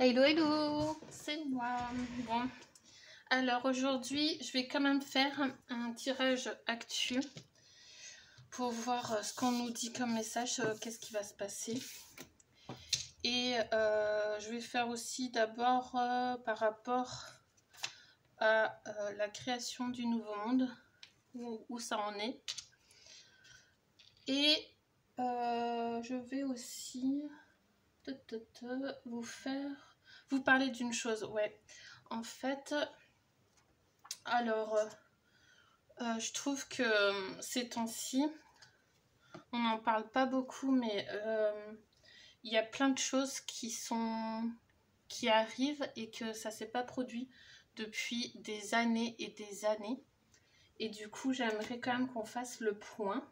Hello hello, c'est moi. Bon, alors aujourd'hui je vais quand même faire un tirage actu pour voir ce qu'on nous dit comme message, qu'est-ce qui va se passer. Et je vais faire aussi d'abord par rapport à la création du nouveau monde, où ça en est. Et je vais aussi vous parler d'une chose, ouais. En fait, alors, je trouve que ces temps-ci, on n'en parle pas beaucoup, mais il y a plein de choses qui arrivent et que ça s'est pas produit depuis des années et des années. Et du coup, j'aimerais quand même qu'on fasse le point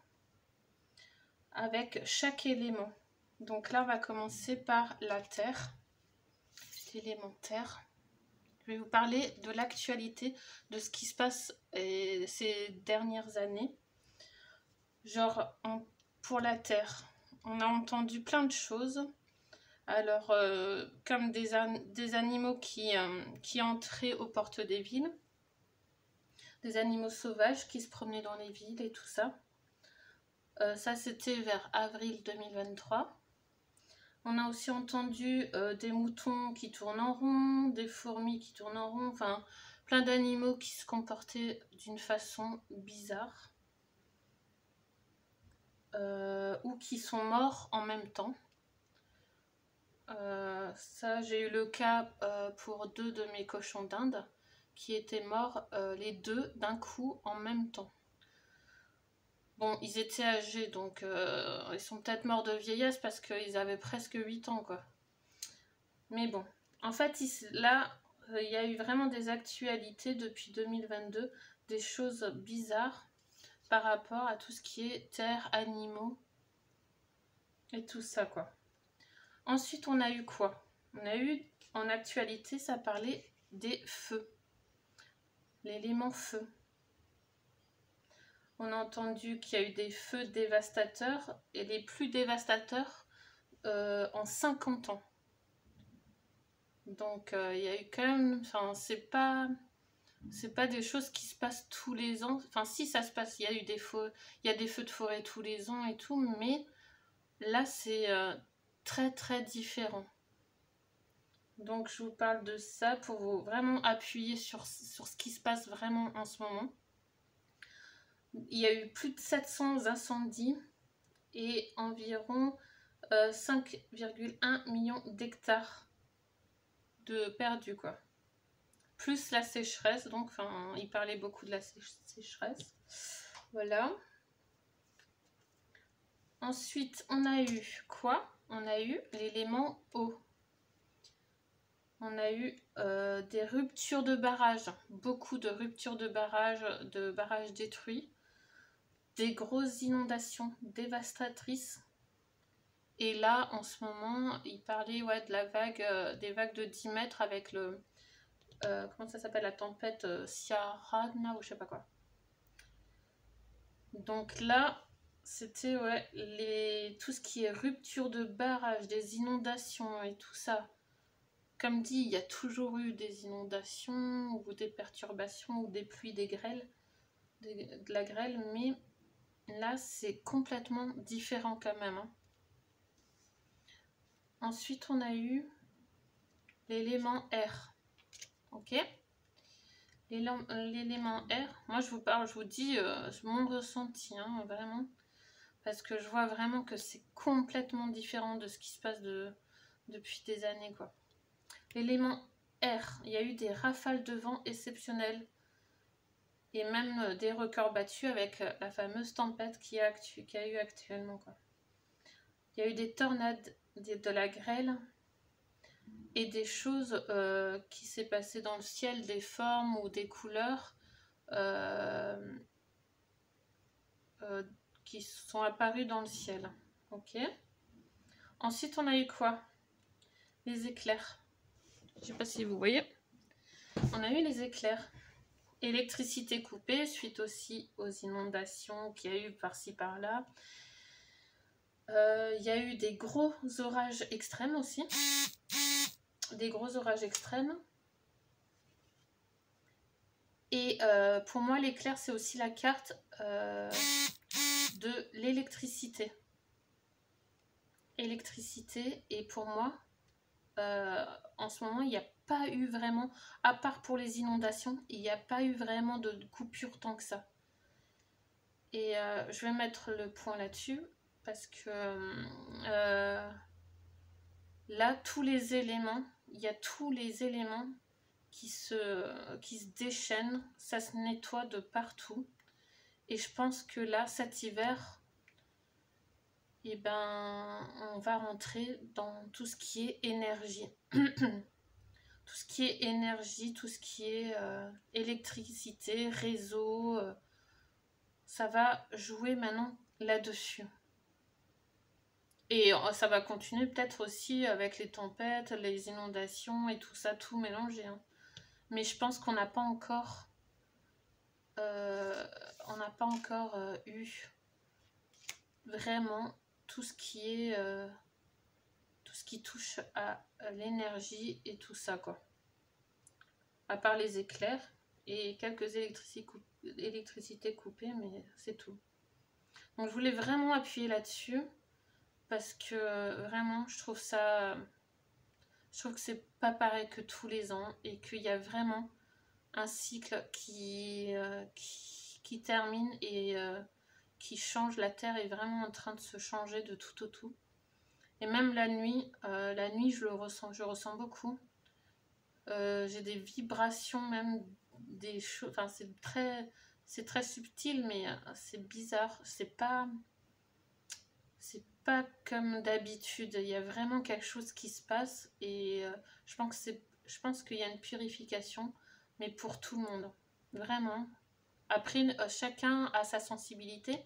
avec chaque élément. Donc là, on va commencer par la Terre, l'élément Terre. Je vais vous parler de l'actualité, de ce qui se passe ces dernières années. Genre, pour la Terre, on a entendu plein de choses. Alors, comme des animaux qui entraient aux portes des villes, des animaux sauvages qui se promenaient dans les villes et tout ça. Ça, c'était vers avril 2023. On a aussi entendu des moutons qui tournent en rond, des fourmis qui tournent en rond, enfin, plein d'animaux qui se comportaient d'une façon bizarre. Ou qui sont morts en même temps. Ça, j'ai eu le cas pour 2 de mes cochons d'Inde qui étaient morts les 2 d'un coup en même temps. Bon, ils étaient âgés, donc ils sont peut-être morts de vieillesse parce qu'ils avaient presque 8 ans, quoi. Mais bon, en fait, là, il y a eu vraiment des actualités depuis 2022, des choses bizarres par rapport à tout ce qui est terre, animaux et tout ça, quoi. Ensuite, on a eu quoi? On a eu, en actualité, ça parlait des feux. L'élément feu. On a entendu qu'il y a eu des feux dévastateurs, et les plus dévastateurs en 50 ans. Donc, il y a eu quand même... Enfin, c'est pas des choses qui se passent tous les ans. Enfin, si, ça se passe, il y a eu des feux, il y a des feux de forêt tous les ans et tout, mais là, c'est très, très différent. Donc, je vous parle de ça pour vous vraiment appuyer sur ce qui se passe vraiment en ce moment. Il y a eu plus de 700 incendies et environ 5,1 millions d'hectares de perdus, quoi. Plus la sécheresse, donc, enfin, il parlait beaucoup de la sécheresse. Voilà. Ensuite, on a eu quoi? On a eu l'élément eau. On a eu des ruptures de barrages, beaucoup de ruptures de barrages détruits, des grosses inondations dévastatrices. Et là, en ce moment, il parlait de la vague, des vagues de 10 mètres avec le... comment ça s'appelle, la tempête Ciarán ou je sais pas quoi. Donc là, c'était tout ce qui est rupture de barrage, des inondations et tout ça. Comme dit, il y a toujours eu des inondations ou des perturbations ou des pluies, des grêles, de la grêle, mais là c'est complètement différent quand même. Hein. Ensuite, on a eu l'élément R. Ok? L'élément R, moi je vous parle, je vous dis mon ressenti, hein, vraiment, parce que je vois vraiment que c'est complètement différent de ce qui se passe depuis des années, quoi. L'élément R, il y a eu des rafales de vent exceptionnelles et même des records battus avec la fameuse tempête qu'il y a eu actuellement, quoi. Il y a eu des tornades, de la grêle et des choses qui s'est passé dans le ciel, des formes ou des couleurs qui sont apparues dans le ciel. Ok. Ensuite, on a eu quoi? Les éclairs. Je sais pas si vous voyez. On a eu les éclairs. Électricité coupée suite aussi aux inondations qu'il y a eu par-ci par-là. Il y a eu des gros orages extrêmes aussi. des gros orages extrêmes. Et pour moi, l'éclair, c'est aussi la carte de l'électricité. Électricité, et pour moi, en ce moment, il n'y a pas eu vraiment, à part pour les inondations, il n'y a pas eu vraiment de coupure tant que ça. Et je vais mettre le point là-dessus, parce que là, tous les éléments, il y a tous les éléments qui se déchaînent, ça se nettoie de partout. Et je pense que là, cet hiver, eh ben, on va rentrer dans tout ce qui est énergie. Tout ce qui est énergie, tout ce qui est électricité, réseau, ça va jouer maintenant là-dessus. Et ça va continuer peut-être aussi avec les tempêtes, les inondations et tout ça, tout mélangé. Hein. Mais je pense qu'on n'a pas encore, eu vraiment tout ce qui est, tout ce qui touche à l'énergie et tout ça, quoi. À part les éclairs et quelques électricités coupées, mais c'est tout. Donc je voulais vraiment appuyer là-dessus parce que vraiment je trouve que c'est pas pareil que tous les ans et qu'il y a vraiment un cycle qui termine et qui change. La Terre est vraiment en train de se changer de tout au tout. Et même la nuit je ressens beaucoup. J'ai des vibrations, même des choses, enfin c'est très subtil, mais c'est bizarre, c'est pas comme d'habitude. Il y a vraiment quelque chose qui se passe et je pense qu'il y a une purification, mais pour tout le monde, vraiment. Après, chacun a sa sensibilité,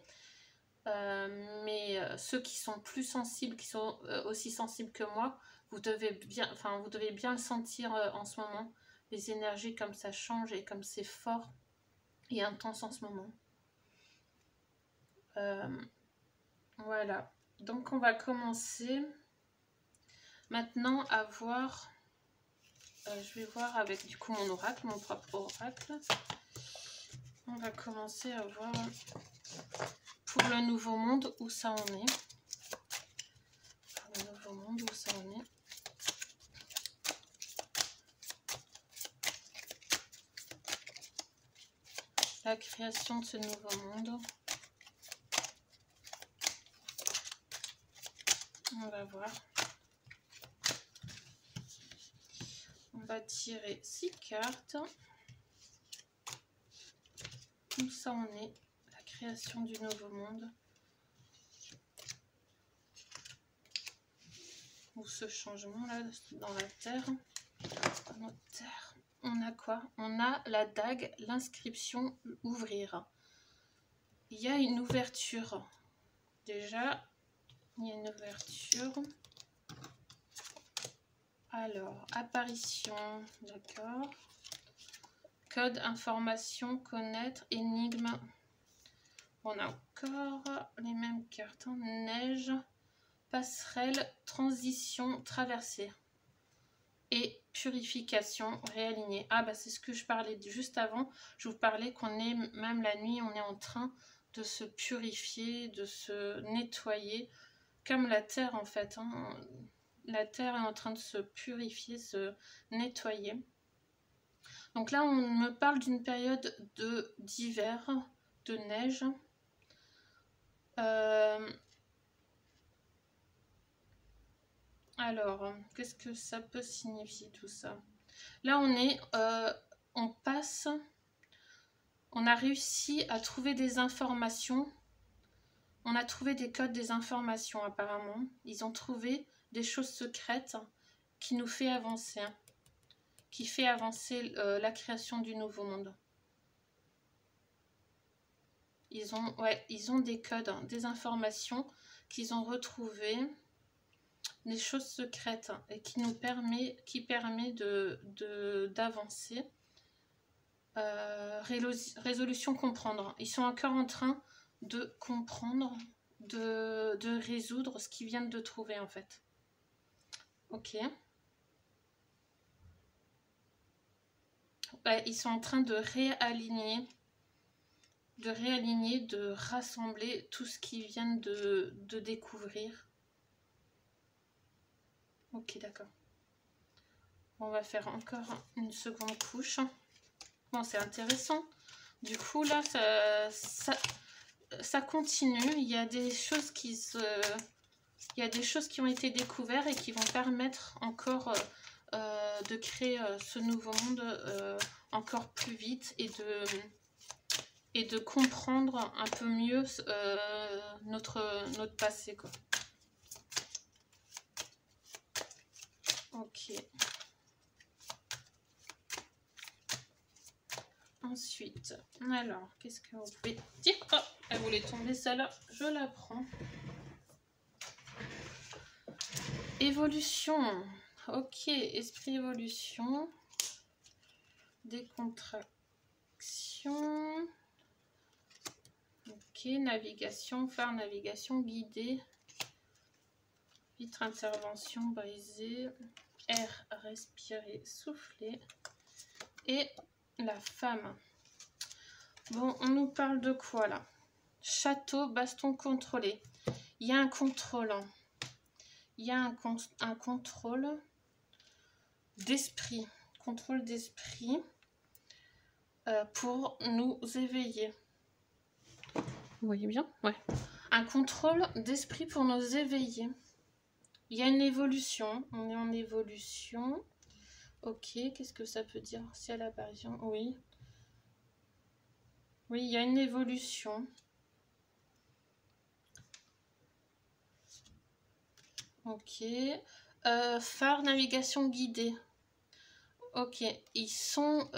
mais ceux qui sont plus sensibles, qui sont aussi sensibles que moi, vous devez bien le sentir en ce moment. Les énergies, comme ça change et comme c'est fort et intense en ce moment. Voilà. Donc on va commencer maintenant à voir. Je vais voir avec du coup mon oracle, mon propre oracle. On va commencer à voir pour le nouveau monde où ça en est. Pour le nouveau monde où ça en est. La création de ce nouveau monde. On va voir. On va tirer 6 cartes. Où ça en est, la création du nouveau monde. Ou ce changement là dans la terre. Dans notre terre. On a quoi? On a la dague, l'inscription, ouvrir. Il y a une ouverture. Déjà, il y a une ouverture. Alors, apparition, d'accord. Code, information, connaître, énigme. On a encore les mêmes cartes. Hein. Neige, passerelle, transition, traversée. Et purification, réaligner. Ah bah c'est ce que je parlais juste avant. Je vous parlais qu'on est, même la nuit, on est en train de se purifier, de se nettoyer. Comme la terre en fait. Hein. La terre est en train de se purifier, se nettoyer. Donc là, on me parle d'une période d'hiver, de neige. Alors, qu'est-ce que ça peut signifier tout ça? Là, on a réussi à trouver des informations. On a trouvé des codes, des informations apparemment. Ils ont trouvé des choses secrètes qui nous fait avancer. Qui fait avancer la création du nouveau monde. Ils ont des codes, des informations qu'ils ont retrouvées, des choses secrètes et qui permet d'avancer. Résolution, comprendre. Ils sont encore en train de comprendre, de résoudre ce qu'ils viennent de trouver en fait. Ok. ils sont en train de réaligner, de rassembler tout ce qu'ils viennent de découvrir. Ok, d'accord. On va faire encore une seconde couche. Bon, c'est intéressant. Du coup, là, ça continue. Il y a des choses qui ont été découvertes et qui vont permettre encore de créer ce nouveau monde encore plus vite et de comprendre un peu mieux notre passé, quoi. Ok. Ensuite, alors, qu'est-ce que vous pouvez dire? Oh, elle voulait tomber celle-là, je la prends. Évolution. Ok, esprit évolution. Décontraction. Ok, navigation, phare, navigation, guidée. Vitre, intervention, brisée. Air, respirer, souffler. Et la femme. Bon, on nous parle de quoi là? Château, baston contrôlé. Il y a un contrôlant. Il y a un contrôle d'esprit. Contrôle d'esprit pour nous éveiller. Vous voyez bien? Ouais. Un contrôle d'esprit pour nous éveiller. Il y a une évolution. On est en évolution. Ok, qu'est-ce que ça peut dire? Ciel apparition, oui. Oui, il y a une évolution. Ok. Phare, navigation guidée. Ok, ils sont...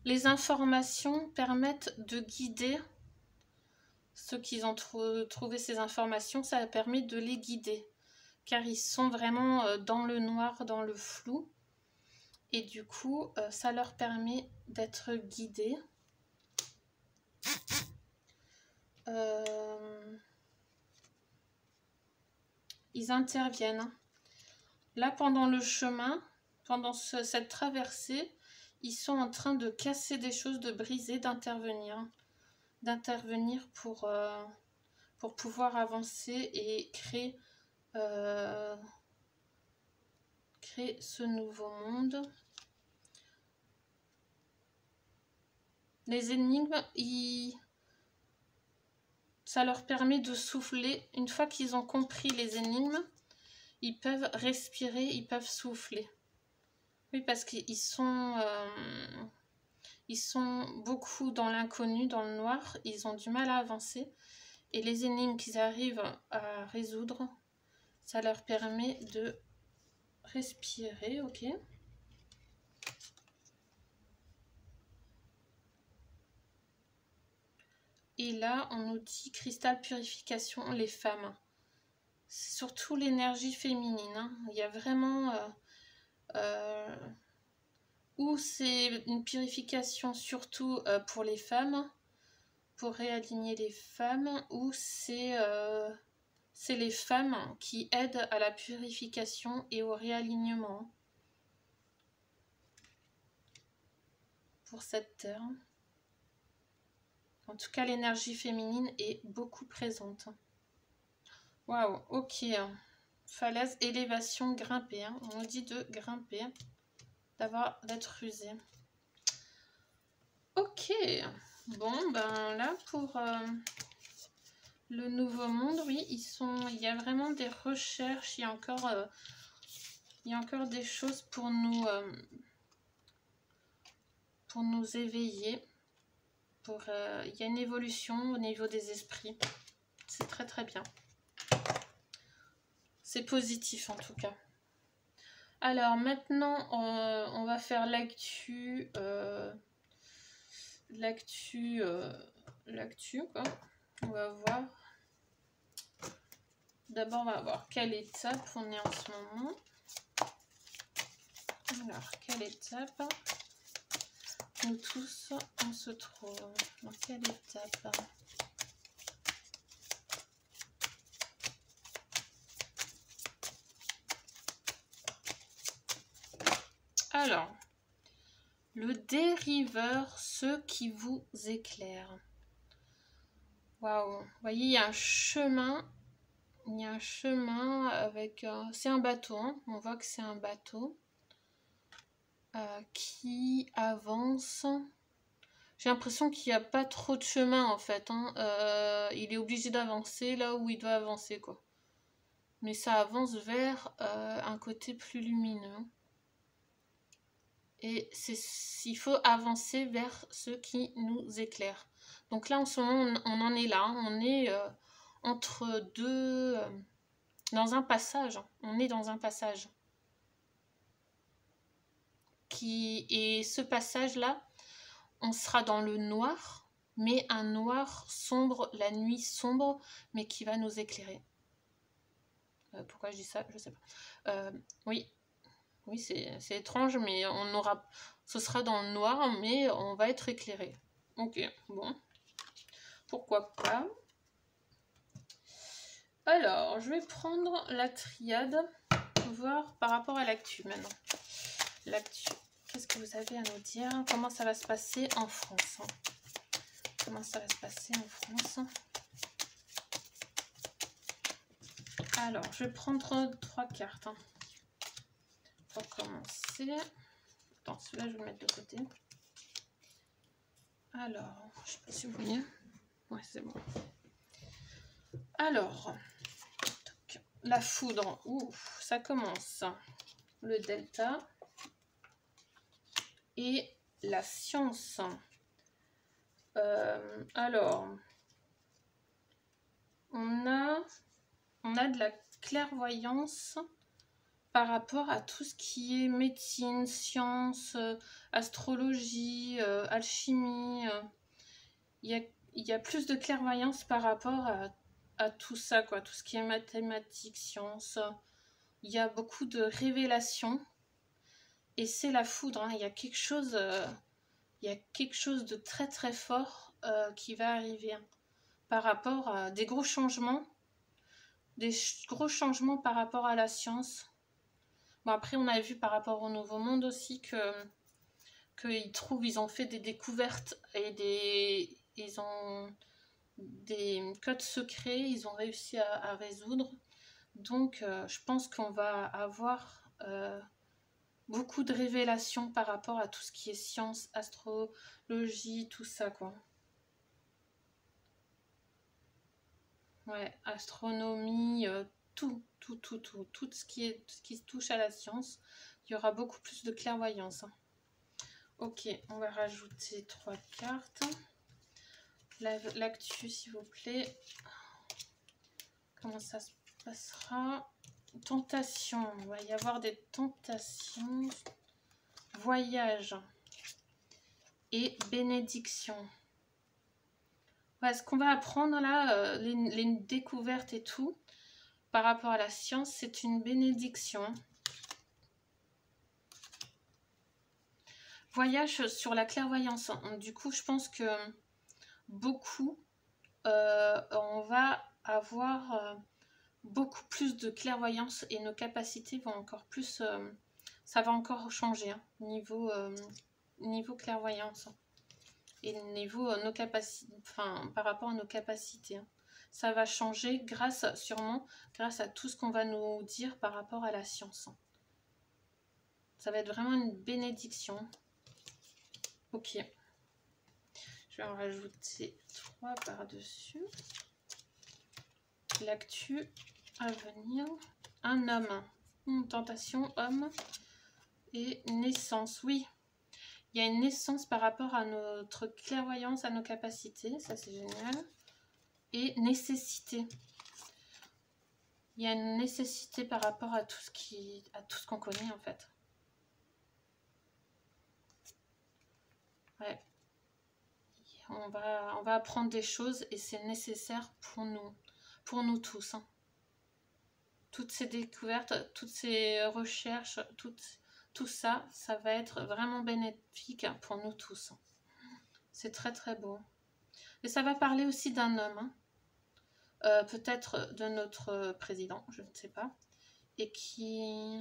les informations permettent de guider ceux qui ont trouvé ces informations. Ça permet de les guider. Car ils sont vraiment dans le noir, dans le flou. Et du coup, ça leur permet d'être guidés. Ils interviennent. Là, pendant le chemin, pendant cette traversée, ils sont en train de casser des choses, de briser, d'intervenir. D'intervenir pour pouvoir avancer et créer ce nouveau monde. Les énigmes, ça leur permet de souffler. Une fois qu'ils ont compris les énigmes, ils peuvent respirer, ils peuvent souffler. Oui, parce qu'ils sont beaucoup dans l'inconnu, dans le noir. Ils ont du mal à avancer. Et les énigmes qu'ils arrivent à résoudre, ça leur permet de respirer, ok. Et là, on nous dit cristal purification, les femmes. C'est surtout l'énergie féminine. Hein. Il y a vraiment... ou c'est une purification surtout pour les femmes, pour réaligner les femmes, ou c'est les femmes qui aident à la purification et au réalignement pour cette terre. En tout cas, l'énergie féminine est beaucoup présente. Waouh, ok. Falaise, élévation, grimper. Hein. On nous dit de grimper, d'être rusé. Ok. Bon, ben là, pour le nouveau monde, oui, il y a vraiment des recherches. Il y a encore des choses pour nous éveiller. Il y a une évolution au niveau des esprits. C'est très très bien. C'est positif en tout cas. Alors maintenant, on va faire l'actu. L'actu quoi. On va voir. D'abord, on va voir quelle étape on est en ce moment. Alors, quelle étape nous tous on se trouve? Dans quelle étape? Alors, Le dériveur, ceux qui vous éclairent. Waouh, vous voyez, il y a un chemin. Il y a un chemin avec... c'est un bateau, hein. On voit que c'est un bateau qui avance. J'ai l'impression qu'il n'y a pas trop de chemin en fait, hein. Il est obligé d'avancer là où il doit avancer, quoi. Mais ça avance vers un côté plus lumineux. Et il faut avancer vers ceux qui nous éclairent. Donc là, en ce moment, on en est là. On est entre deux... dans un passage. On est dans un passage. Et ce passage-là, on sera dans le noir, mais un noir sombre, la nuit sombre, mais qui va nous éclairer. Pourquoi je dis ça? Je sais pas. Oui, c'est étrange, mais ce sera dans le noir, mais on va être éclairé. Ok, bon. Pourquoi pas? Alors, je vais prendre la triade, voir par rapport à l'actu maintenant. L'actu, qu'est-ce que vous avez à nous dire? Comment ça va se passer en France? Comment ça va se passer en France? Alors, je vais prendre 3 cartes pour commencer. Attends, celui-là, je vais le mettre de côté. Alors, je ne sais pas si vous voyez. Ouais, c'est bon. Alors, la foudre. Ouh, ça commence. Le delta. Et la science. Alors, on a de la clairvoyance par rapport à tout ce qui est médecine, science, astrologie, alchimie. Il y a plus de clairvoyance par rapport à tout ça, quoi. Tout ce qui est mathématiques, sciences. Il y a beaucoup de révélations. Et c'est la foudre, hein. Il y a quelque chose de très très fort qui va arriver, hein, par rapport à des gros changements. Gros changements par rapport à la science. Bon, après, on a vu par rapport au Nouveau Monde aussi ils ont fait des découvertes et ils ont des codes secrets, ils ont réussi à résoudre. Donc, je pense qu'on va avoir beaucoup de révélations par rapport à tout ce qui est science, astrologie, tout ça, quoi. Ouais, astronomie, tout ce qui touche à la science, il y aura beaucoup plus de clairvoyance, hein. Ok, on va rajouter 3 cartes. L'actu, s'il vous plaît. Comment ça se passera? Tentation, il va y avoir des tentations. Voyage et bénédiction. Ouais, ce qu'on va apprendre là, les découvertes et tout, par rapport à la science, c'est une bénédiction. Voyage sur la clairvoyance. Du coup, je pense que beaucoup, on va avoir beaucoup plus de clairvoyance et nos capacités vont encore plus... ça va encore changer, hein, niveau clairvoyance. Et niveau nos capacités, enfin par rapport à nos capacités, hein. Ça va changer sûrement grâce à tout ce qu'on va nous dire par rapport à la science. Ça va être vraiment une bénédiction. Ok. Je vais en rajouter 3 par-dessus. L'actu à venir. Un homme. Une tentation, homme. Et naissance, oui. Il y a une naissance par rapport à notre clairvoyance, à nos capacités. Ça, c'est génial. Et nécessité. Il y a une nécessité par rapport à tout ce qu'on connaît, en fait. Ouais. On va apprendre des choses et c'est nécessaire pour nous tous, hein. Toutes ces découvertes, toutes ces recherches, tout ça, ça va être vraiment bénéfique pour nous tous. C'est très très beau. Et ça va parler aussi d'un homme, hein. Peut-être de notre président, je ne sais pas, et qui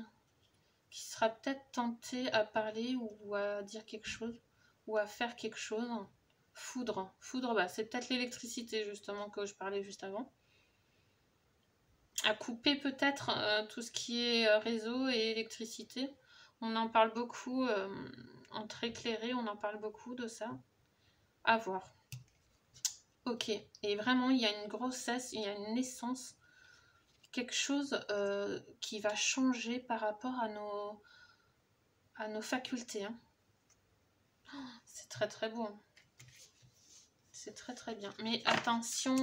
sera peut-être tenté à parler ou à dire quelque chose ou à faire quelque chose. Foudre. Foudre, bah, c'est peut-être l'électricité justement que je parlais juste avant. À couper peut-être tout ce qui est réseau et électricité. On en parle beaucoup, entre éclairés, on en parle beaucoup de ça. À voir. Ok, et vraiment, il y a une grossesse, il y a une naissance, quelque chose qui va changer par rapport à nos facultés. Hein. Oh, c'est très très beau. C'est très très bien. Mais attention,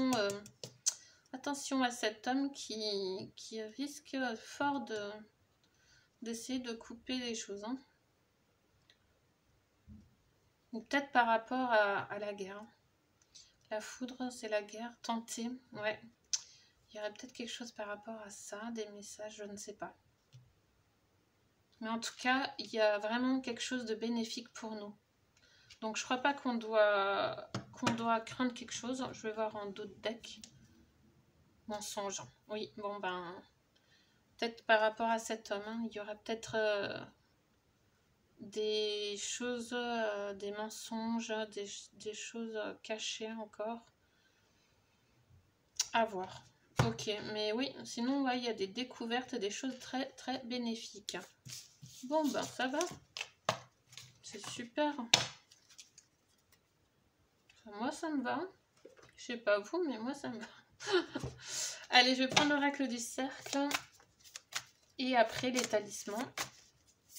attention à cet homme qui risque fort d'essayer de couper les choses. Hein. Ou peut-être par rapport à la guerre. La foudre, c'est la guerre. Tenter, ouais. Il y aurait peut-être quelque chose par rapport à ça, des messages, je ne sais pas. Mais en tout cas, il y a vraiment quelque chose de bénéfique pour nous. Donc je crois pas qu'on doit craindre quelque chose. Je vais voir en d'autres decks. Mensonge. Oui, bon ben, peut-être par rapport à cet homme, hein, il y aura peut-être des choses, des mensonges, des choses cachées encore. À voir. Ok, mais oui, sinon, ouais, il y a des découvertes, des choses très, très bénéfiques. Bon, ben, ça va. C'est super. Enfin, moi, ça me va. Je sais pas vous, mais moi, ça me va. Allez, je vais prendre l'oracle du cercle. Et après, les talismans.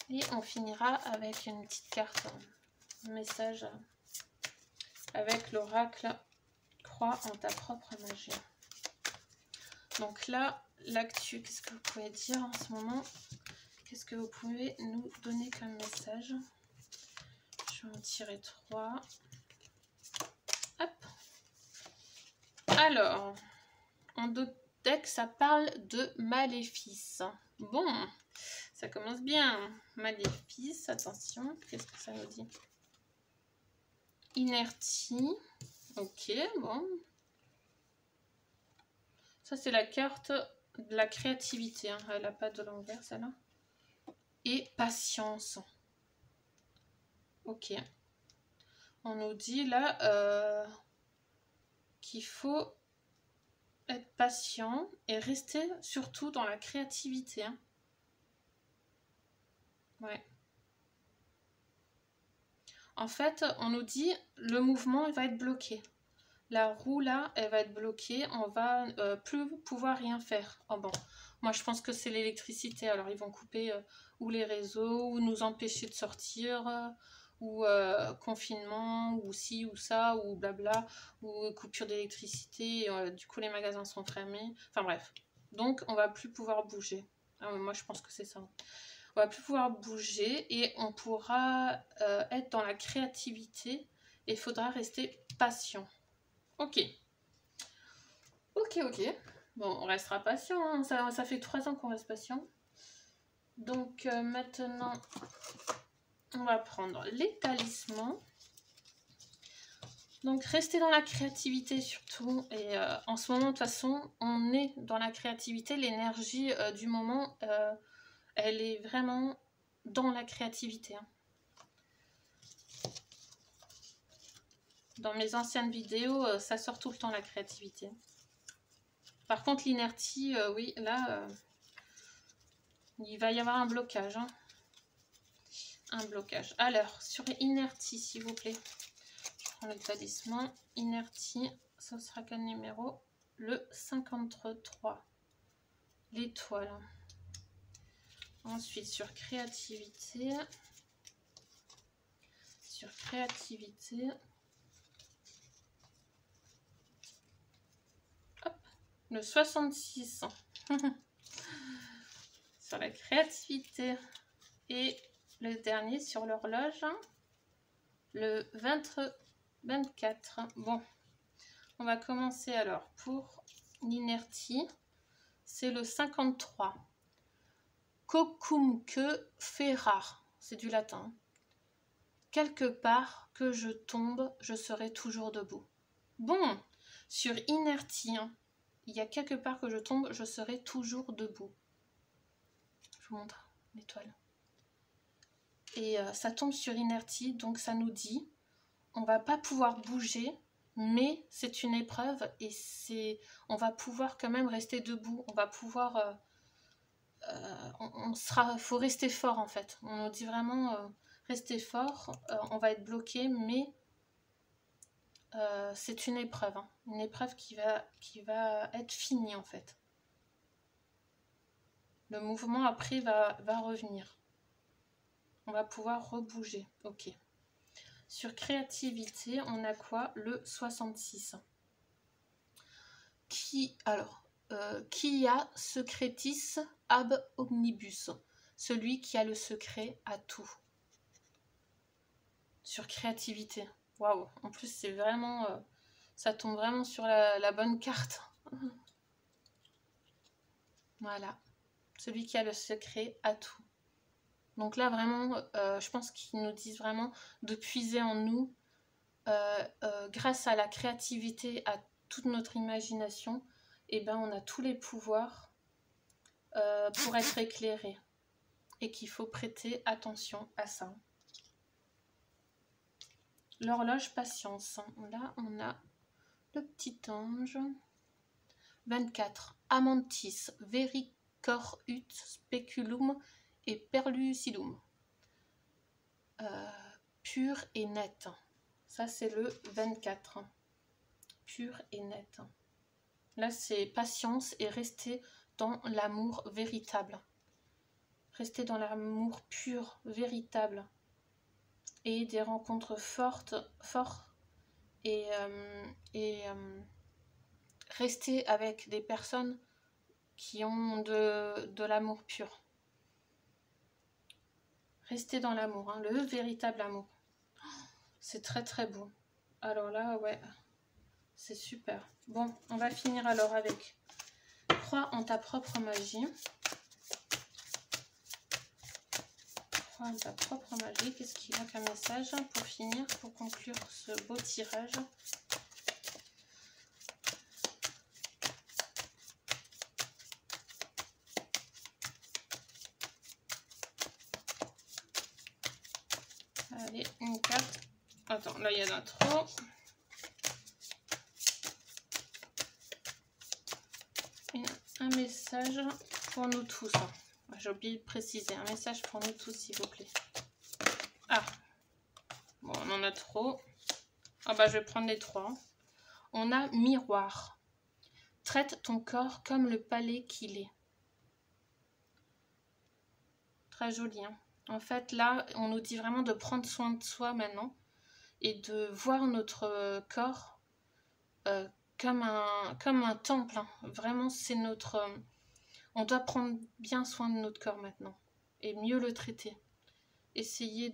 Et on finira avec une petite carte, un message avec l'oracle « Crois en ta propre magie ». Donc là, l'actu, qu'est-ce que vous pouvez dire en ce moment? Qu'est-ce que vous pouvez nous donner comme message? Je vais en tirer 3. Hop. Alors, en d'autres decks, ça parle de maléfice. Bon, ça commence bien. Maléfice, attention, qu'est-ce que ça nous dit? Inertie. Ok, bon. Ça, c'est la carte de la créativité. Hein. Elle n'a pas de l'envers, celle-là. Et patience. Ok. On nous dit là qu'il faut être patient et rester surtout dans la créativité. Hein. Ouais. En fait, on nous dit le mouvement il va être bloqué. La roue là, elle va être bloquée. On va plus pouvoir rien faire. Oh bon, moi je pense que c'est l'électricité. Alors ils vont couper ou les réseaux, ou nous empêcher de sortir, ou confinement, ou ci ou ça, ou blabla, ou coupure d'électricité. Du coup les magasins sont fermés. Enfin bref. Donc on va plus pouvoir bouger. Moi je pense que c'est ça. On va plus pouvoir bouger et on pourra être dans la créativité. Et il faudra rester patient. Ok. Ok, ok. Bon, on restera patient. Hein. Ça fait 3 ans qu'on reste patient. Donc maintenant, on va prendre les talismans. Donc rester dans la créativité surtout. Et en ce moment, de toute façon, on est dans la créativité. L'énergie du moment, elle est vraiment dans la créativité. Hein. Dans mes anciennes vidéos, ça sort tout le temps la créativité. Par contre, l'inertie, oui, là, il va y avoir un blocage. Hein. Un blocage. Alors, sur inertie, s'il vous plaît. Je prends le talisman. Inertie, ça sera quel numéro? Le 53. L'étoile. Ensuite, sur créativité. Sur créativité. Hop. Le 66. Sur la créativité. Et le dernier sur l'horloge. Le 24. Bon. On va commencer alors pour l'inertie. C'est le 53. Quocumque ferar. C'est du latin. Quelque part que je tombe, je serai toujours debout. Bon, sur inertie, hein, il y a quelque part que je tombe, je serai toujours debout. Je vous montre l'étoile. Et ça tombe sur inertie, donc ça nous dit on va pas pouvoir bouger, mais c'est une épreuve et on va pouvoir quand même rester debout. On va pouvoir, faut rester fort en fait. On nous dit vraiment rester fort. On va être bloqué, mais c'est une épreuve, hein. Une épreuve qui va être finie en fait. Le mouvement après va revenir. On va pouvoir rebouger. Ok. Sur créativité, on a quoi? Le 66. Qui a secretis ab omnibus? Celui qui a le secret à tout. Sur créativité. Waouh. En plus, c'est vraiment... ça tombe vraiment sur la bonne carte. Voilà. Celui qui a le secret à tout. Donc là, vraiment, je pense qu'ils nous disent vraiment de puiser en nous, grâce à la créativité, à toute notre imagination, et ben on a tous les pouvoirs pour être éclairés. Et qu'il faut prêter attention à ça. L'horloge patience. Là, on a le petit ange. 24. Amantis, vericor ut speculum et perlucidum. Pur et net. Ça, c'est le 24. Pur et net. Là, c'est patience et rester dans l'amour véritable. Rester dans l'amour pur, véritable. Et des rencontres fortes et rester avec des personnes qui ont de l'amour pur. Rester dans l'amour, hein, le véritable amour. C'est très très beau. Alors là, ouais, c'est super. Bon, on va finir alors avec crois en ta propre magie. Crois en ta propre magie. Qu'est-ce qu'il y a comme message pour finir, pour conclure ce beau tirage? Allez, une carte. Attends, là il y en a trop. Et un message pour nous tous. J'ai oublié de préciser. Un message pour nous tous, s'il vous plaît. Ah. Bon, on en a trop. Ah bah, je vais prendre les trois. On a miroir. Traite ton corps comme le palais qu'il est. Très joli, hein. En fait, là, on nous dit vraiment de prendre soin de soi maintenant et de voir notre corps comme un temple, hein. Vraiment, c'est notre... on doit prendre bien soin de notre corps maintenant et mieux le traiter. Essayer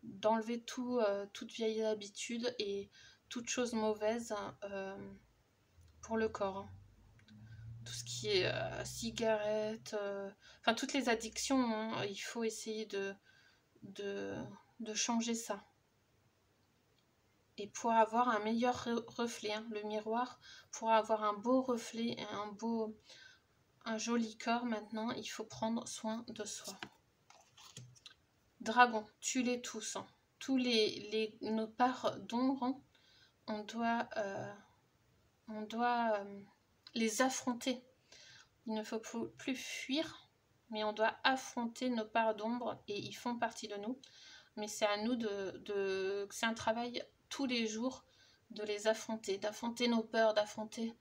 d'enlever toute vieille habitude et toute chose mauvaise pour le corps, hein. Tout ce qui est cigarettes, enfin toutes les addictions, hein, il faut essayer de changer ça. Et pour avoir un meilleur reflet, hein, le miroir, pour avoir un beau reflet et un joli corps maintenant, il faut prendre soin de soi. Dragon, tue-les tous, hein. Tous nos parts d'ombre, hein, on doit les affronter. Il ne faut plus fuir, mais on doit affronter nos parts d'ombre et ils font partie de nous. Mais c'est à nous c'est un travail tous les jours de les affronter, d'affronter nos peurs, d'affronter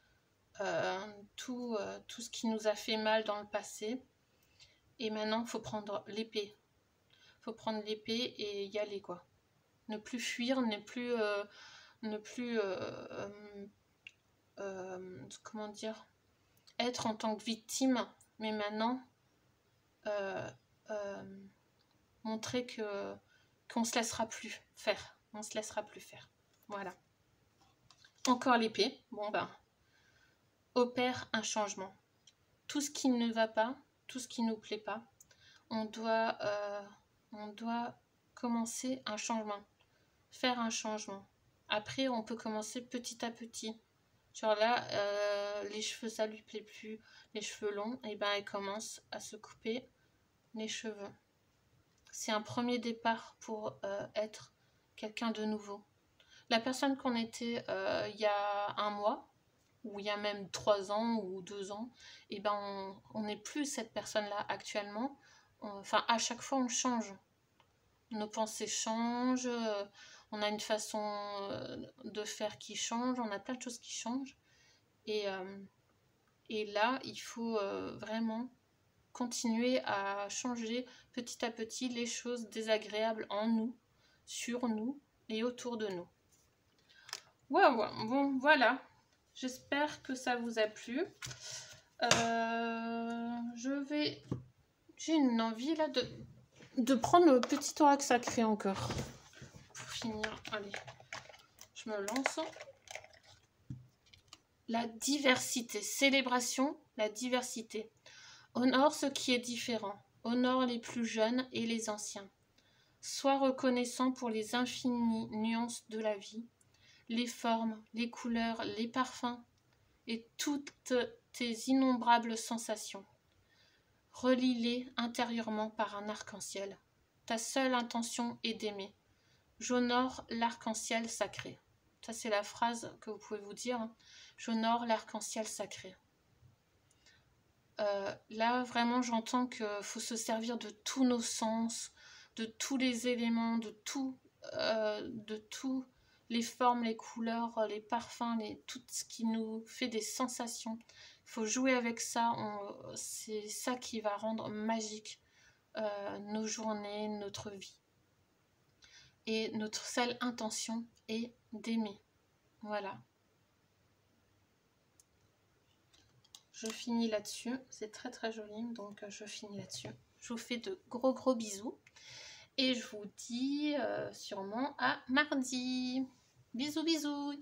tout ce qui nous a fait mal dans le passé. Et maintenant, il faut prendre l'épée. Il faut prendre l'épée et y aller, quoi. Ne plus fuir, comment dire, être en tant que victime, mais maintenant montrer qu'on se laissera plus faire. On se laissera plus faire. Voilà. Encore l'épée. Bon ben, opère un changement. Tout ce qui ne va pas, tout ce qui ne nous plaît pas, on doit commencer un changement. Faire un changement. Après, on peut commencer petit à petit. Genre là, les cheveux, ça lui plaît plus, les cheveux longs, et ben elle commence à se couper les cheveux. c'est un premier départ pour être quelqu'un de nouveau. La personne qu'on était il y a un mois, ou il y a même 3 ans ou 2 ans, et ben on n'est plus cette personne-là actuellement. Enfin, à chaque fois, on change. Nos pensées changent, on a une façon de faire qui change, on a plein de choses qui changent. Et là, il faut vraiment continuer à changer petit à petit les choses désagréables en nous, sur nous et autour de nous. Waouh, bon, voilà. J'espère que ça vous a plu. J'ai une envie là de prendre le petit oracle sacré encore. Pour finir, allez, je me lance. La diversité, célébration, la diversité. Honore ce qui est différent. Honore les plus jeunes et les anciens. Sois reconnaissant pour les infinies nuances de la vie, les formes, les couleurs, les parfums et toutes tes innombrables sensations. Relie-les intérieurement par un arc-en-ciel. Ta seule intention est d'aimer. J'honore l'arc-en-ciel sacré. Ça, c'est la phrase que vous pouvez vous dire. J'honore l'arc-en-ciel sacré. Là, vraiment, j'entends qu'il faut se servir de tous nos sens, de tous les éléments, de tout les formes, les couleurs, les parfums, tout ce qui nous fait des sensations. Il faut jouer avec ça. C'est ça qui va rendre magique nos journées, notre vie. Et notre seule intention est d'aimer. Voilà. Je finis là-dessus. C'est très très joli, donc je finis là-dessus. Je vous fais de gros bisous. Et je vous dis sûrement à mardi. Bisous bisous.